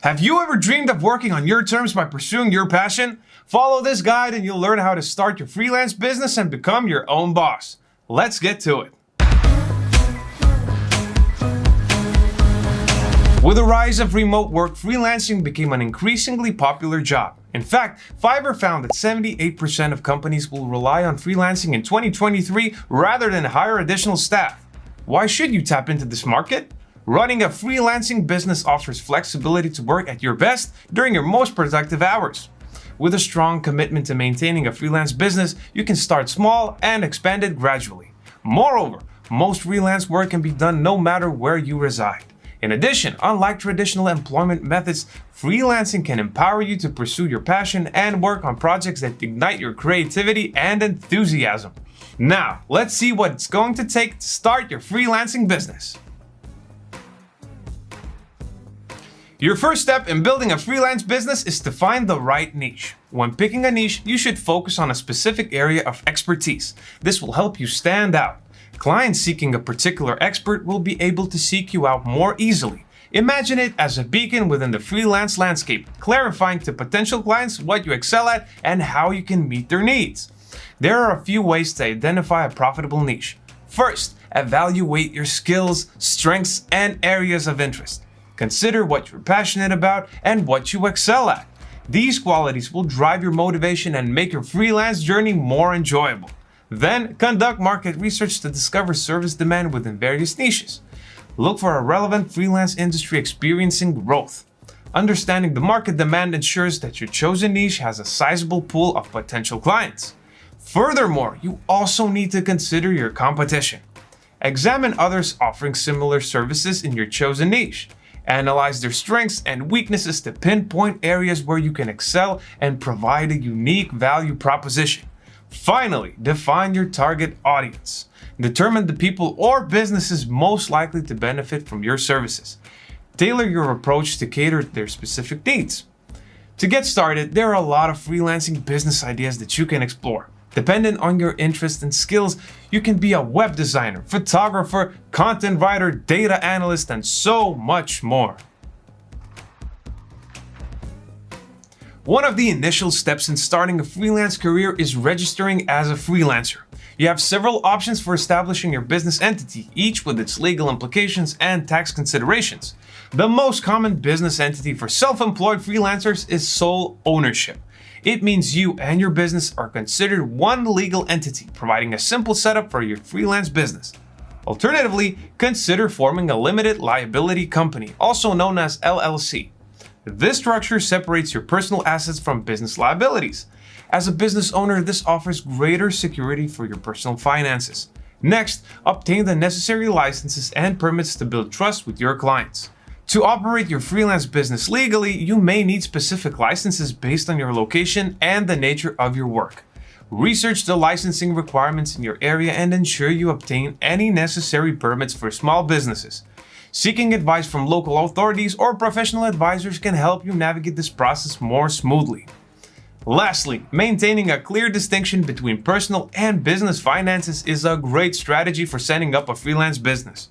Have you ever dreamed of working on your terms by pursuing your passion? Follow this guide and you'll learn how to start your freelance business and become your own boss. Let's get to it. With the rise of remote work, freelancing became an increasingly popular job. In fact, Fiverr found that 78% of companies will rely on freelancing in 2023 rather than hire additional staff. Why should you tap into this market? Running a freelancing business offers flexibility to work at your best during your most productive hours. With a strong commitment to maintaining a freelance business, you can start small and expand it gradually. Moreover, most freelance work can be done no matter where you reside. In addition, unlike traditional employment methods, freelancing can empower you to pursue your passion and work on projects that ignite your creativity and enthusiasm. Now, let's see what it's going to take to start your freelancing business. Your first step in building a freelance business is to find the right niche. When picking a niche, you should focus on a specific area of expertise. This will help you stand out. Clients seeking a particular expert will be able to seek you out more easily. Imagine it as a beacon within the freelance landscape, clarifying to potential clients what you excel at and how you can meet their needs. There are a few ways to identify a profitable niche. First, evaluate your skills, strengths, and areas of interest. Consider what you're passionate about and what you excel at. These qualities will drive your motivation and make your freelance journey more enjoyable. Then, conduct market research to discover service demand within various niches. Look for a relevant freelance industry experiencing growth. Understanding the market demand ensures that your chosen niche has a sizable pool of potential clients. Furthermore, you also need to consider your competition. Examine others offering similar services in your chosen niche. Analyze their strengths and weaknesses to pinpoint areas where you can excel and provide a unique value proposition. Finally, define your target audience. Determine the people or businesses most likely to benefit from your services. Tailor your approach to cater to their specific needs. To get started, there are a lot of freelancing business ideas that you can explore. Depending on your interests and skills, you can be a web designer, photographer, content writer, data analyst, and so much more. One of the initial steps in starting a freelance career is registering as a freelancer. You have several options for establishing your business entity, each with its legal implications and tax considerations. The most common business entity for self-employed freelancers is sole ownership. It means you and your business are considered one legal entity, providing a simple setup for your freelance business. Alternatively, consider forming a limited liability company, also known as LLC. This structure separates your personal assets from business liabilities. As a business owner, this offers greater security for your personal finances. Next, obtain the necessary licenses and permits to build trust with your clients. To operate your freelance business legally, you may need specific licenses based on your location and the nature of your work. Research the licensing requirements in your area and ensure you obtain any necessary permits for small businesses. Seeking advice from local authorities or professional advisors can help you navigate this process more smoothly. Lastly, maintaining a clear distinction between personal and business finances is a great strategy for setting up a freelance business.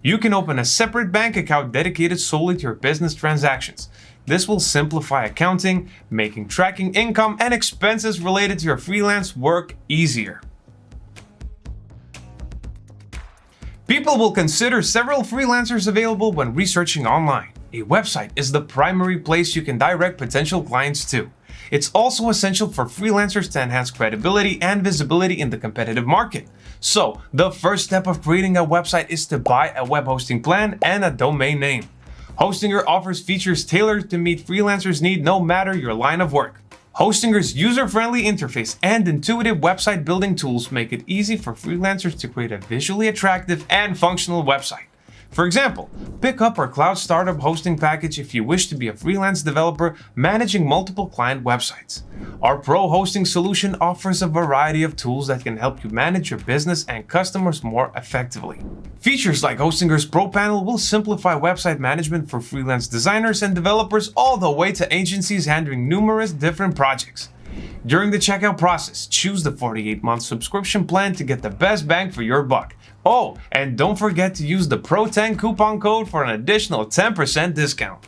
You can open a separate bank account dedicated solely to your business transactions. This will simplify accounting, making tracking income and expenses related to your freelance work easier. People will consider several freelancers available when researching online. A website is the primary place you can direct potential clients to. It's also essential for freelancers to enhance credibility and visibility in the competitive market. So, the first step of creating a website is to buy a web hosting plan and a domain name. Hostinger offers features tailored to meet freelancers' needs no matter your line of work. Hostinger's user-friendly interface and intuitive website building tools make it easy for freelancers to create a visually attractive and functional website. For example, pick up our cloud startup hosting package if you wish to be a freelance developer managing multiple client websites. Our pro hosting solution offers a variety of tools that can help you manage your business and customers more effectively. Features like Hostinger's Pro Panel will simplify website management for freelance designers and developers all the way to agencies handling numerous different projects. During the checkout process, choose the 48-month subscription plan to get the best bang for your buck. Oh, and don't forget to use the PRO10 coupon code for an additional 10% discount.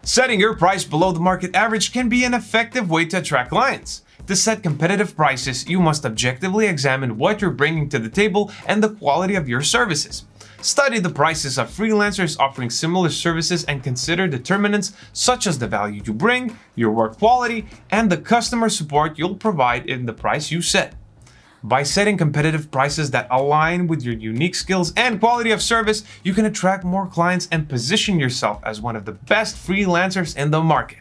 Setting your price below the market average can be an effective way to attract clients. To set competitive prices, you must objectively examine what you're bringing to the table and the quality of your services. Study the prices of freelancers offering similar services and consider determinants such as the value you bring, your work quality, and the customer support you'll provide in the price you set. By setting competitive prices that align with your unique skills and quality of service, you can attract more clients and position yourself as one of the best freelancers in the market.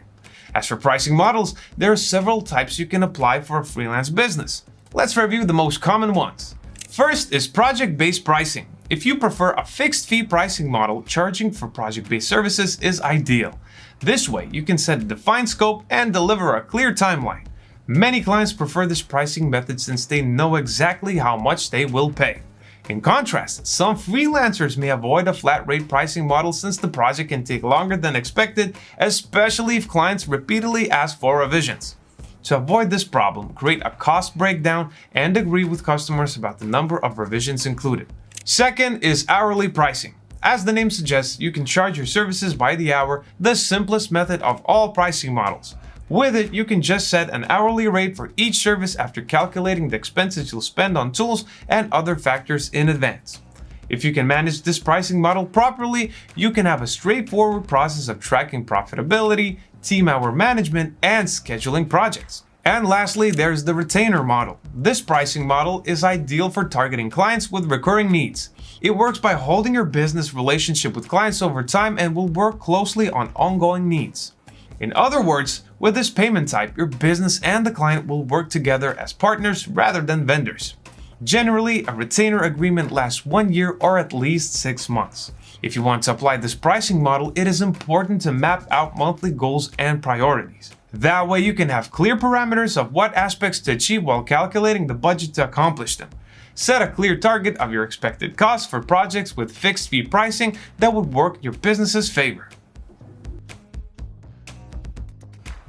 As for pricing models, there are several types you can apply for a freelance business. Let's review the most common ones. First is project-based pricing. If you prefer a fixed fee pricing model, charging for project-based services is ideal. This way, you can set a defined scope and deliver a clear timeline. Many clients prefer this pricing method since they know exactly how much they will pay. In contrast, some freelancers may avoid a flat rate pricing model since the project can take longer than expected, especially if clients repeatedly ask for revisions. To avoid this problem, create a cost breakdown and agree with customers about the number of revisions included. Second is hourly pricing. As the name suggests, you can charge your services by the hour, the simplest method of all pricing models. With it, you can just set an hourly rate for each service after calculating the expenses you'll spend on tools and other factors in advance. If you can manage this pricing model properly, you can have a straightforward process of tracking profitability, team hour management, and scheduling projects. And lastly, there's the retainer model. This pricing model is ideal for targeting clients with recurring needs. It works by holding your business relationship with clients over time and will work closely on ongoing needs. In other words, with this payment type, your business and the client will work together as partners rather than vendors. Generally, a retainer agreement lasts 1 year or at least 6 months. If you want to apply this pricing model, it is important to map out monthly goals and priorities. That way you can have clear parameters of what aspects to achieve while calculating the budget to accomplish them. Set a clear target of your expected costs for projects with fixed fee pricing that would work in your business's favor.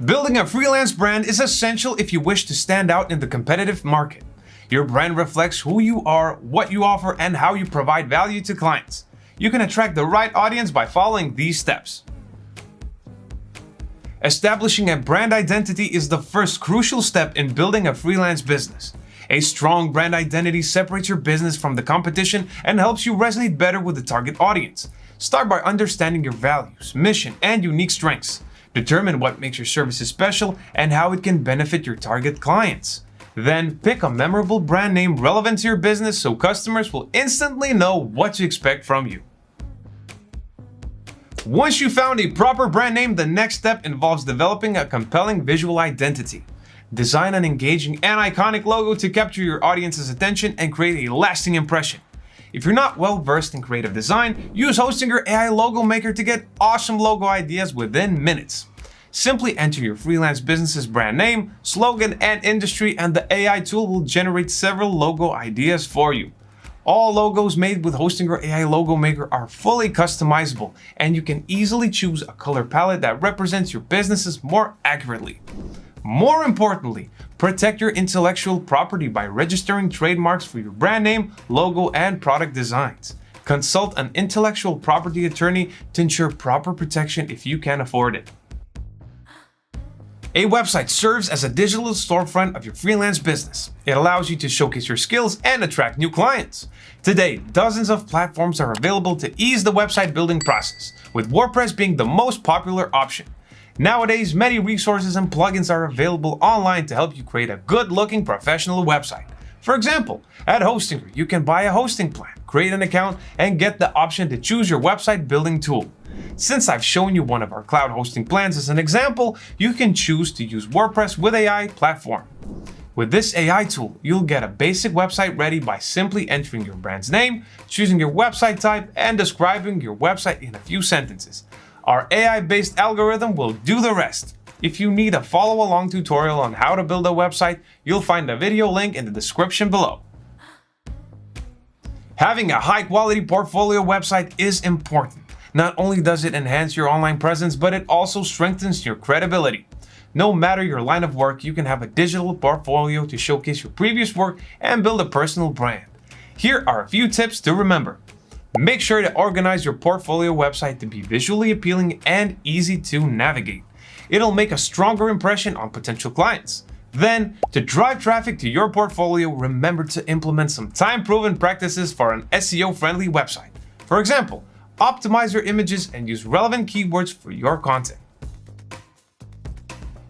Building a freelance brand is essential if you wish to stand out in the competitive market. Your brand reflects who you are, what you offer, and how you provide value to clients. You can attract the right audience by following these steps. Establishing a brand identity is the first crucial step in building a freelance business. A strong brand identity separates your business from the competition and helps you resonate better with the target audience. Start by understanding your values, mission, and unique strengths. Determine what makes your services special and how it can benefit your target clients. Then pick a memorable brand name relevant to your business so customers will instantly know what to expect from you. Once you found a proper brand name, the next step involves developing a compelling visual identity. Design an engaging and iconic logo to capture your audience's attention and create a lasting impression. If you're not well versed in creative design, use Hostinger AI Logo Maker to get awesome logo ideas within minutes. Simply enter your freelance business's brand name, slogan, and industry, and the AI tool will generate several logo ideas for you. All logos made with Hostinger AI Logo Maker are fully customizable, and you can easily choose a color palette that represents your businesses more accurately. More importantly, protect your intellectual property by registering trademarks for your brand name, logo, and product designs. Consult an intellectual property attorney to ensure proper protection if you can afford it. A website serves as a digital storefront of your freelance business. It allows you to showcase your skills and attract new clients. Today, dozens of platforms are available to ease the website building process, with WordPress being the most popular option. Nowadays, many resources and plugins are available online to help you create a good-looking professional website. For example, at Hostinger, you can buy a hosting plan, create an account, and get the option to choose your website building tool. Since I've shown you one of our cloud hosting plans as an example, you can choose to use WordPress with AI platform. With this AI tool, you'll get a basic website ready by simply entering your brand's name, choosing your website type, and describing your website in a few sentences. Our AI-based algorithm will do the rest. If you need a follow-along tutorial on how to build a website, you'll find a video link in the description below. Having a high-quality portfolio website is important. Not only does it enhance your online presence, but it also strengthens your credibility. No matter your line of work, you can have a digital portfolio to showcase your previous work and build a personal brand. Here are a few tips to remember. Make sure to organize your portfolio website to be visually appealing and easy to navigate. It'll make a stronger impression on potential clients. Then, to drive traffic to your portfolio, remember to implement some time-proven practices for an SEO-friendly website. For example, optimize your images and use relevant keywords for your content.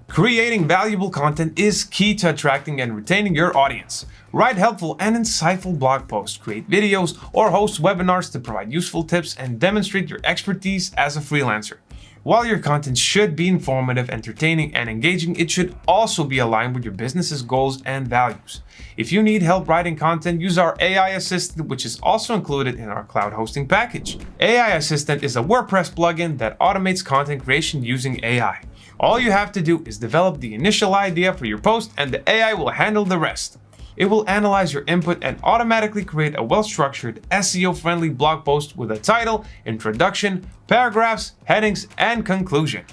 Creating valuable content is key to attracting and retaining your audience. Write helpful and insightful blog posts, create videos, or host webinars to provide useful tips and demonstrate your expertise as a freelancer. While your content should be informative, entertaining, and engaging, it should also be aligned with your business's goals and values. If you need help writing content, use our AI Assistant, which is also included in our cloud hosting package. AI Assistant is a WordPress plugin that automates content creation using AI. All you have to do is develop the initial idea for your post, and the AI will handle the rest. It will analyze your input and automatically create a well-structured, SEO-friendly blog post with a title, introduction, paragraphs, headings, and conclusion.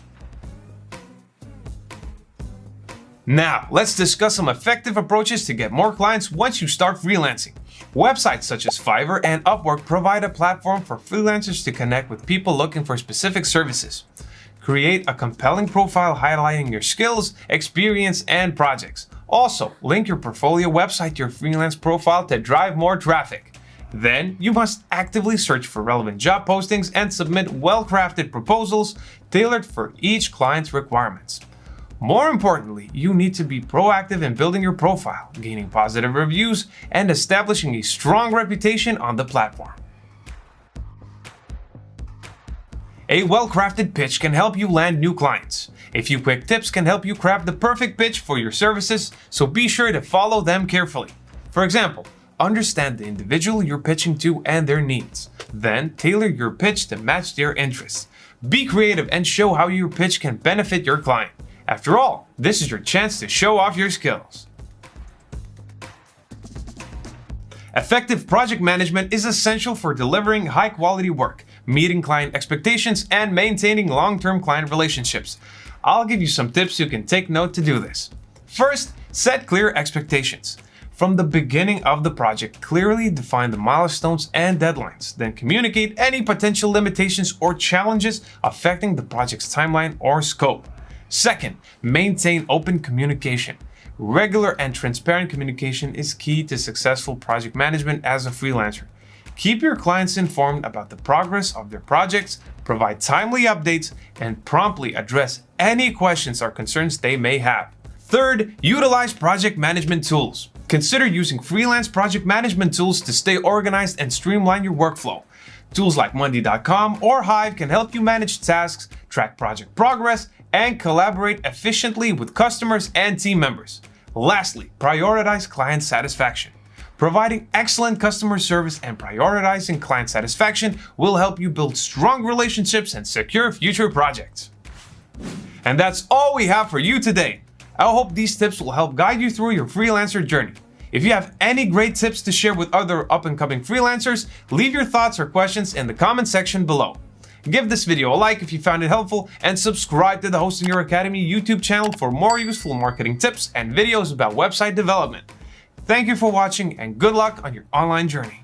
Now, let's discuss some effective approaches to get more clients once you start freelancing. Websites such as Fiverr and Upwork provide a platform for freelancers to connect with people looking for specific services. Create a compelling profile highlighting your skills, experience, and projects. Also, link your portfolio website to your freelance profile to drive more traffic. Then, you must actively search for relevant job postings and submit well-crafted proposals tailored for each client's requirements. More importantly, you need to be proactive in building your profile, gaining positive reviews, and establishing a strong reputation on the platform. A well-crafted pitch can help you land new clients. A few quick tips can help you craft the perfect pitch for your services, so be sure to follow them carefully. For example, understand the individual you're pitching to and their needs. Then, tailor your pitch to match their interests. Be creative and show how your pitch can benefit your client. After all, this is your chance to show off your skills. Effective project management is essential for delivering high-quality work, meeting client expectations, and maintaining long-term client relationships. I'll give you some tips you can take note to do this. First, set clear expectations. From the beginning of the project, clearly define the milestones and deadlines. Then communicate any potential limitations or challenges affecting the project's timeline or scope. Second, maintain open communication. Regular and transparent communication is key to successful project management as a freelancer. Keep your clients informed about the progress of their projects, provide timely updates, and promptly address any questions or concerns they may have. Third, utilize project management tools. Consider using freelance project management tools to stay organized and streamline your workflow. Tools like Monday.com or Hive can help you manage tasks, track project progress, and collaborate efficiently with customers and team members. Lastly, prioritize client satisfaction. Providing excellent customer service and prioritizing client satisfaction will help you build strong relationships and secure future projects. And that's all we have for you today. I hope these tips will help guide you through your freelancer journey. If you have any great tips to share with other up-and-coming freelancers, leave your thoughts or questions in the comment section below. Give this video a like if you found it helpful, and subscribe to the Hosting Your Academy YouTube channel for more useful marketing tips and videos about website development. Thank you for watching, and good luck on your online journey.